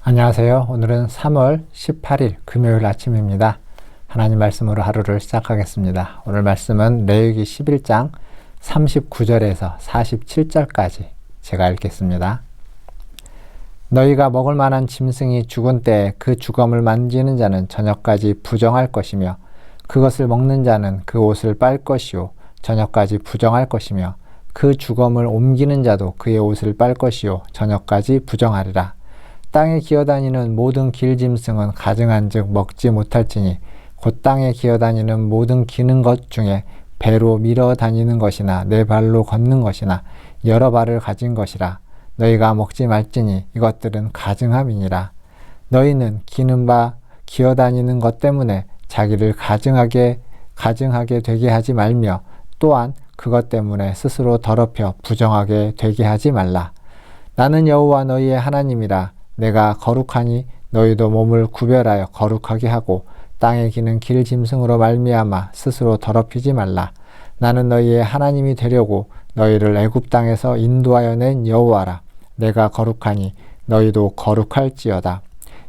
안녕하세요. 오늘은 3월 18일 금요일 아침입니다. 하나님 말씀으로 하루를 시작하겠습니다. 오늘 말씀은 레위기 11장 39절에서 47절까지 제가 읽겠습니다. 너희가 먹을 만한 짐승이 죽은 때에 그 주검을 만지는 자는 저녁까지 부정할 것이며 그것을 먹는 자는 그 옷을 빨 것이요 저녁까지 부정할 것이며 그 주검을 옮기는 자도 그의 옷을 빨 것이요 저녁까지 부정하리라. 땅에 기어다니는 모든 길짐승은 가증한즉 먹지 못할지니 곧 땅에 기어다니는 모든 기는 것 중에 배로 밀어 다니는 것이나 네 발로 걷는 것이나 여러 발을 가진 것이라. 너희가 먹지 말지니 이것들은 가증함이니라. 너희는 기는 바 기어다니는 것 때문에 자기를 가증하게 되게 하지 말며 또한 그것 때문에 스스로 더럽혀 부정하게 되게 하지 말라. 나는 여호와 너희의 하나님이라. 내가 거룩하니 너희도 몸을 구별하여 거룩하게 하고 땅에 기는 길짐승으로 말미암아 스스로 더럽히지 말라. 나는 너희의 하나님이 되려고 너희를 애굽 땅에서 인도하여 낸 여호와라. 내가 거룩하니 너희도 거룩할지어다.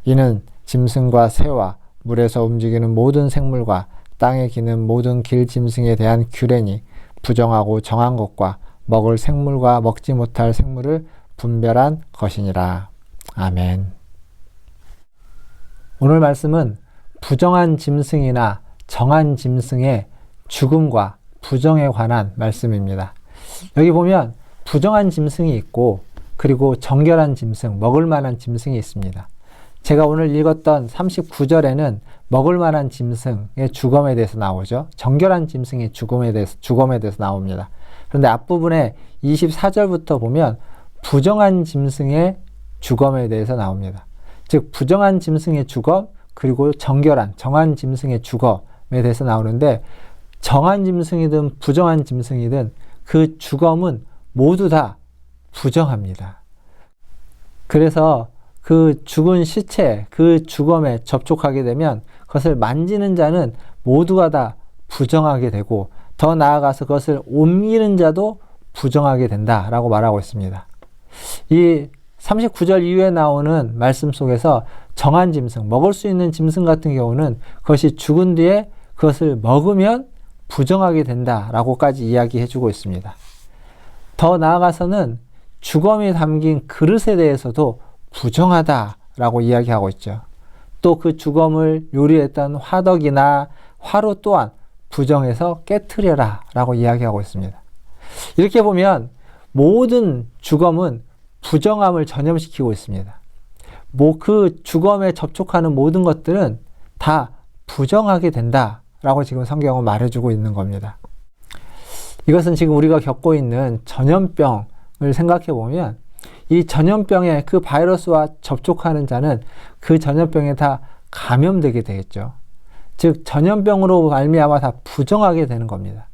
이는 짐승과 새와 물에서 움직이는 모든 생물과 땅에 기는 모든 길짐승에 대한 규례니 부정하고 정한 것과 먹을 생물과 먹지 못할 생물을 분별한 것이니라. 아멘. 오늘 말씀은 부정한 짐승이나 정한 짐승의 죽음과 부정에 관한 말씀입니다. 여기 보면 부정한 짐승이 있고 그리고 정결한 짐승, 먹을 만한 짐승이 있습니다. 제가 오늘 읽었던 39절에는 먹을 만한 짐승의 죽음에 대해서 나오죠. 정결한 짐승의 죽음에 대해서 나옵니다. 그런데 앞부분에 24절부터 보면 부정한 짐승의 죽음에 대해서 나옵니다. 즉 부정한 짐승의 죽음 그리고 정한 짐승의 죽음에 대해서 나오는데 정한 짐승이든 부정한 짐승이든 그 죽음은 모두 다 부정합니다. 그래서 그 죽은 시체, 그 죽음에 접촉하게 되면 그것을 만지는 자는 모두가 다 부정하게 되고 더 나아가서 그것을 옮기는 자도 부정하게 된다라고 말하고 있습니다. 이 39절 이후에 나오는 말씀 속에서 정한 짐승, 먹을 수 있는 짐승 같은 경우는 그것이 죽은 뒤에 그것을 먹으면 부정하게 된다라고까지 이야기해주고 있습니다. 더 나아가서는 죽음이 담긴 그릇에 대해서도 부정하다라고 이야기하고 있죠. 또 그 죽음을 요리했던 화덕이나 화로 또한 부정해서 깨트려라 라고 이야기하고 있습니다. 이렇게 보면 모든 죽음은 부정함을 전염시키고 있습니다. 그 죽음에 접촉하는 모든 것들은 다 부정하게 된다라고 지금 성경은 말해주고 있는 겁니다. 이것은 지금 우리가 겪고 있는 전염병을 생각해 보면 이 전염병에 그 바이러스와 접촉하는 자는 그 전염병에 다 감염되게 되겠죠. 즉 전염병으로 말미암아 다 부정하게 되는 겁니다.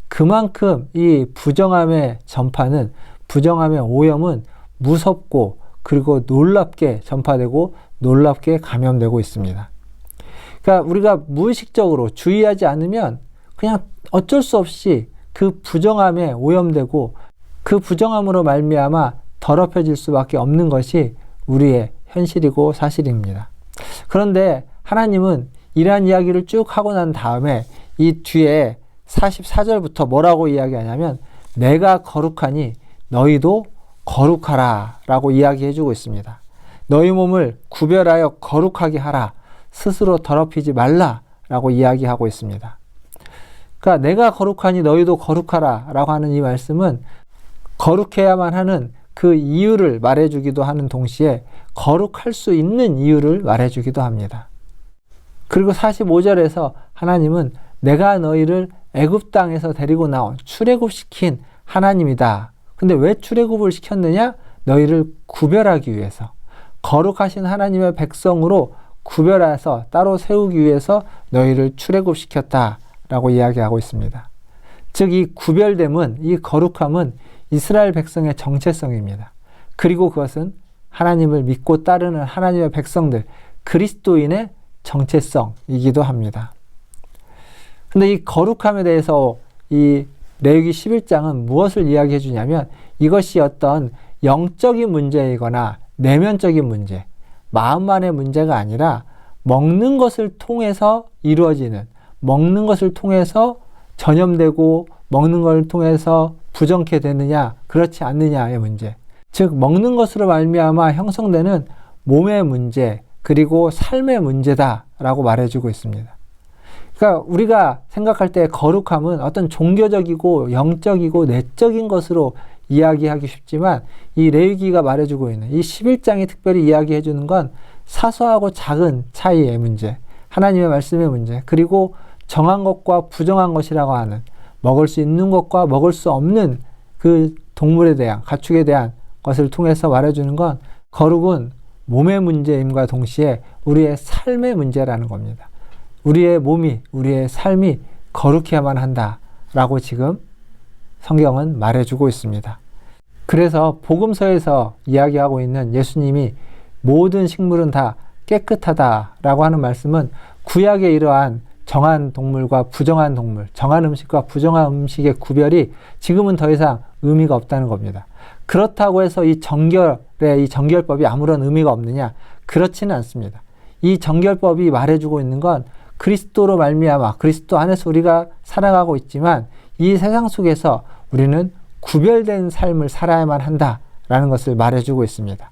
그만큼 이 부정함의 전파는 부정함의 오염은 무섭고 그리고 놀랍게 전파되고 놀랍게 감염되고 있습니다. 그러니까 우리가 무의식적으로 주의하지 않으면 그냥 어쩔 수 없이 그 부정함에 오염되고 그 부정함으로 말미암아 더럽혀질 수밖에 없는 것이 우리의 현실이고 사실입니다. 그런데 하나님은 이러한 이야기를 쭉 하고 난 다음에 이 뒤에 44절부터 뭐라고 이야기하냐면 내가 거룩하니 너희도 거룩하라 라고 이야기해주고 있습니다. 너희 몸을 구별하여 거룩하게 하라. 스스로 더럽히지 말라 라고 이야기하고 있습니다. 그러니까 내가 거룩하니 너희도 거룩하라 라고 하는 이 말씀은 거룩해야만 하는 그 이유를 말해주기도 하는 동시에 거룩할 수 있는 이유를 말해주기도 합니다. 그리고 45절에서 하나님은 내가 너희를 애굽 땅에서 데리고 나온 출애굽시킨 하나님이다. 근데 왜 출애굽을 시켰느냐? 너희를 구별하기 위해서 거룩하신 하나님의 백성으로 구별해서 따로 세우기 위해서 너희를 출애굽시켰다라고 이야기하고 있습니다. 즉 이 구별됨은 이 거룩함은 이스라엘 백성의 정체성입니다. 그리고 그것은 하나님을 믿고 따르는 하나님의 백성들 그리스도인의 정체성이기도 합니다. 근데 이 거룩함에 대해서 이 레위기 11장은 무엇을 이야기해 주냐면 이것이 어떤 영적인 문제이거나 내면적인 문제, 마음만의 문제가 아니라 먹는 것을 통해서 이루어지는, 먹는 것을 통해서 전염되고 먹는 걸 통해서 부정케 되느냐 그렇지 않느냐의 문제, 즉 먹는 것으로 말미암아 형성되는 몸의 문제 그리고 삶의 문제다라고 말해주고 있습니다. 그러니까 우리가 생각할 때 거룩함은 어떤 종교적이고 영적이고 내적인 것으로 이야기하기 쉽지만 이 레위기가 말해주고 있는 이 11장이 특별히 이야기해주는 건 사소하고 작은 차이의 문제, 하나님의 말씀의 문제, 그리고 정한 것과 부정한 것이라고 하는 먹을 수 있는 것과 먹을 수 없는 그 동물에 대한, 가축에 대한 것을 통해서 말해주는 건 거룩은 몸의 문제임과 동시에 우리의 삶의 문제라는 겁니다. 우리의 몸이, 우리의 삶이 거룩해야만 한다라고 지금 성경은 말해주고 있습니다. 그래서 복음서에서 이야기하고 있는 예수님이 모든 식물은 다 깨끗하다라고 하는 말씀은 구약의 이러한 정한 동물과 부정한 동물, 정한 음식과 부정한 음식의 구별이 지금은 더 이상 의미가 없다는 겁니다. 그렇다고 해서 이 정결법이 아무런 의미가 없느냐? 그렇지는 않습니다. 이 정결법이 말해주고 있는 건 그리스도로 말미암아 그리스도 안에서 우리가 살아가고 있지만 이 세상 속에서 우리는 구별된 삶을 살아야만 한다라는 것을 말해주고 있습니다.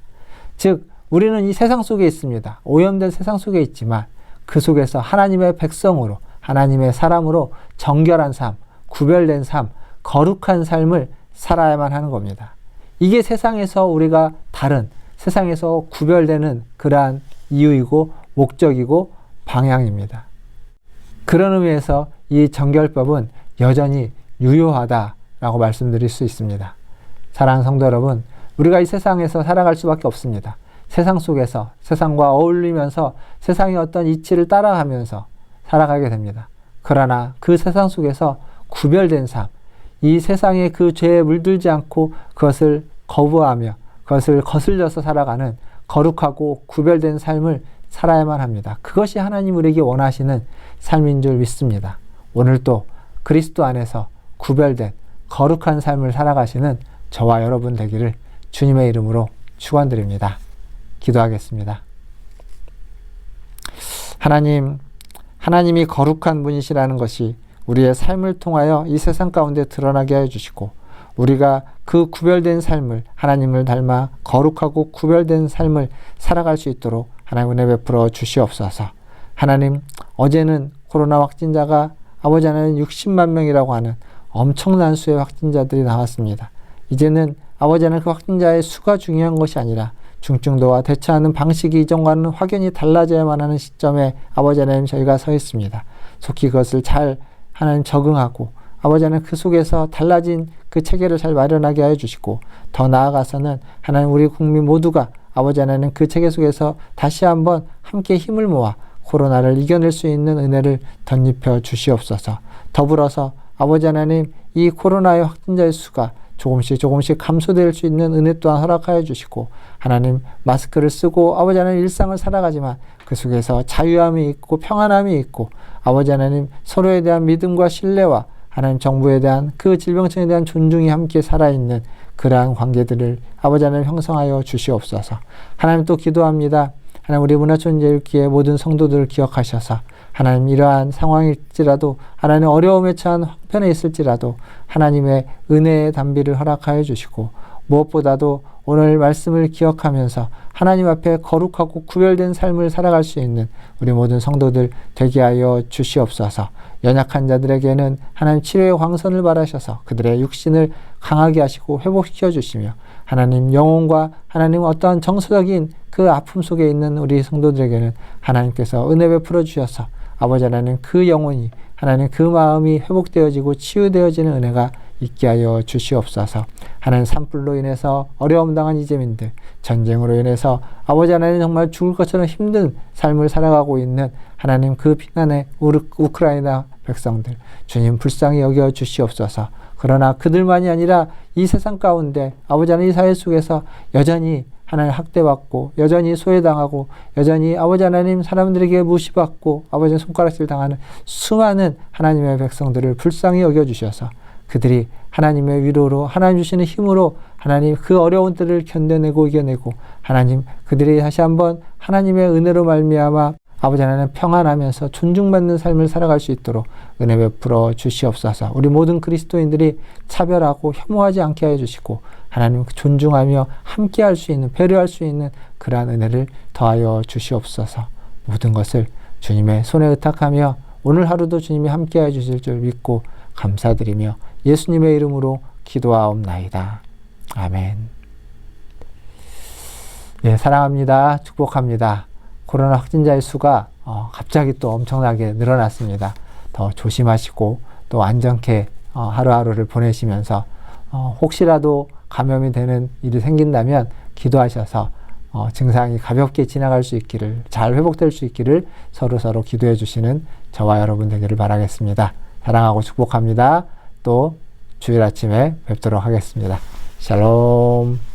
즉 우리는 이 세상 속에 있습니다. 오염된 세상 속에 있지만 그 속에서 하나님의 백성으로, 하나님의 사람으로 정결한 삶, 구별된 삶, 거룩한 삶을 살아야만 하는 겁니다. 이게 세상에서 우리가 다른, 세상에서 구별되는 그러한 이유이고 목적이고 방향입니다. 그런 의미에서 이 정결법은 여전히 유효하다라고 말씀드릴 수 있습니다. 사랑하는 성도 여러분, 우리가 이 세상에서 살아갈 수밖에 없습니다. 세상 속에서 세상과 어울리면서 세상의 어떤 이치를 따라가면서 살아가게 됩니다. 그러나 그 세상 속에서 구별된 삶, 이 세상의 그 죄에 물들지 않고 그것을 거부하며 그것을 거슬려서 살아가는 거룩하고 구별된 삶을 살아야만 합니다. 그것이 하나님 우리에게 원하시는 삶인 줄 믿습니다. 오늘도 그리스도 안에서 구별된 거룩한 삶을 살아가시는 저와 여러분 되기를 주님의 이름으로 축원드립니다. 기도하겠습니다. 하나님이 거룩한 분이시라는 것이 우리의 삶을 통하여 이 세상 가운데 드러나게 해주시고 우리가 그 구별된 삶을 하나님을 닮아 거룩하고 구별된 삶을 살아갈 수 있도록 하나님 은혜 베풀어 주시옵소서. 하나님, 어제는 코로나 확진자가 아버지 하나님 60만 명이라고 하는 엄청난 수의 확진자들이 나왔습니다. 이제는 아버지 하나님 그 확진자의 수가 중요한 것이 아니라 중증도와 대처하는 방식이 이전과는 확연히 달라져야만 하는 시점에 아버지 하나님 저희가 서 있습니다. 속히 그것을 잘 하나님 적응하고 아버지 하나님 그 속에서 달라진 그 체계를 잘 마련하게 하여 주시고 더 나아가서는 하나님 우리 국민 모두가 아버지 하나님 그 체계 속에서 다시 한번 함께 힘을 모아 코로나를 이겨낼 수 있는 은혜를 덧입혀 주시옵소서. 더불어서 아버지 하나님 이 코로나의 확진자의 수가 조금씩 감소될 수 있는 은혜 또한 허락하여 주시고 하나님 마스크를 쓰고 아버지 하나님 일상을 살아가지만 그 속에서 자유함이 있고 평안함이 있고 아버지 하나님 서로에 대한 믿음과 신뢰와 하나님 정부에 대한 그 질병청에 대한 존중이 함께 살아있는 그러한 관계들을 아버지 하나님 형성하여 주시옵소서. 하나님 또 기도합니다. 하나님 우리 문화촌제일교회 모든 성도들을 기억하셔서 하나님 이러한 상황일지라도 하나님 어려움에 처한 형편에 있을지라도 하나님의 은혜의 단비를 허락하여 주시고 무엇보다도 오늘 말씀을 기억하면서 하나님 앞에 거룩하고 구별된 삶을 살아갈 수 있는 우리 모든 성도들 되게 하여 주시옵소서. 연약한 자들에게는 하나님 치료의 광선을 바라셔서 그들의 육신을 강하게 하시고 회복시켜 주시며 하나님 영혼과 하나님 어떠한 정서적인 그 아픔 속에 있는 우리 성도들에게는 하나님께서 은혜 베풀어 주셔서 아버지 하나님 그 영혼이 하나님 그 마음이 회복되어지고 치유되어지는 은혜가 있게 하여 주시옵소서. 하나님 산불로 인해서 어려움 당한 이재민들, 전쟁으로 인해서 아버지 하나님 정말 죽을 것처럼 힘든 삶을 살아가고 있는 하나님 그 피난의 우크라이나 백성들 주님 불쌍히 여겨 주시옵소서. 그러나 그들만이 아니라 이 세상 가운데 아버지 하나님 이 사회 속에서 여전히 하나님 학대받고 여전히 소외당하고 여전히 아버지 하나님 사람들에게 무시받고 아버지 손가락질 당하는 수많은 하나님의 백성들을 불쌍히 여겨주셔서 그들이 하나님의 위로로 하나님 주시는 힘으로 하나님 그 어려운 때를 견뎌내고 이겨내고 하나님 그들이 다시 한번 하나님의 은혜로 말미암아 아버지 하나님 평안하면서 존중받는 삶을 살아갈 수 있도록 은혜 베풀어 주시옵소서. 우리 모든 그리스도인들이 차별하고 혐오하지 않게 하여 주시고 하나님 존중하며 함께할 수 있는, 배려할 수 있는 그러한 은혜를 더하여 주시옵소서. 모든 것을 주님의 손에 의탁하며 오늘 하루도 주님이 함께하여 주실 줄 믿고 감사드리며 예수님의 이름으로 기도하옵나이다. 아멘. 예, 사랑합니다. 축복합니다. 코로나 확진자의 수가 갑자기 또 엄청나게 늘어났습니다. 더 조심하시고 또 안전케 하루하루를 보내시면서 혹시라도 감염이 되는 일이 생긴다면 기도하셔서 증상이 가볍게 지나갈 수 있기를, 잘 회복될 수 있기를 서로 기도해 주시는 저와 여러분 되기를 바라겠습니다. 사랑하고 축복합니다. 또 주일 아침에 뵙도록 하겠습니다. 샬롬.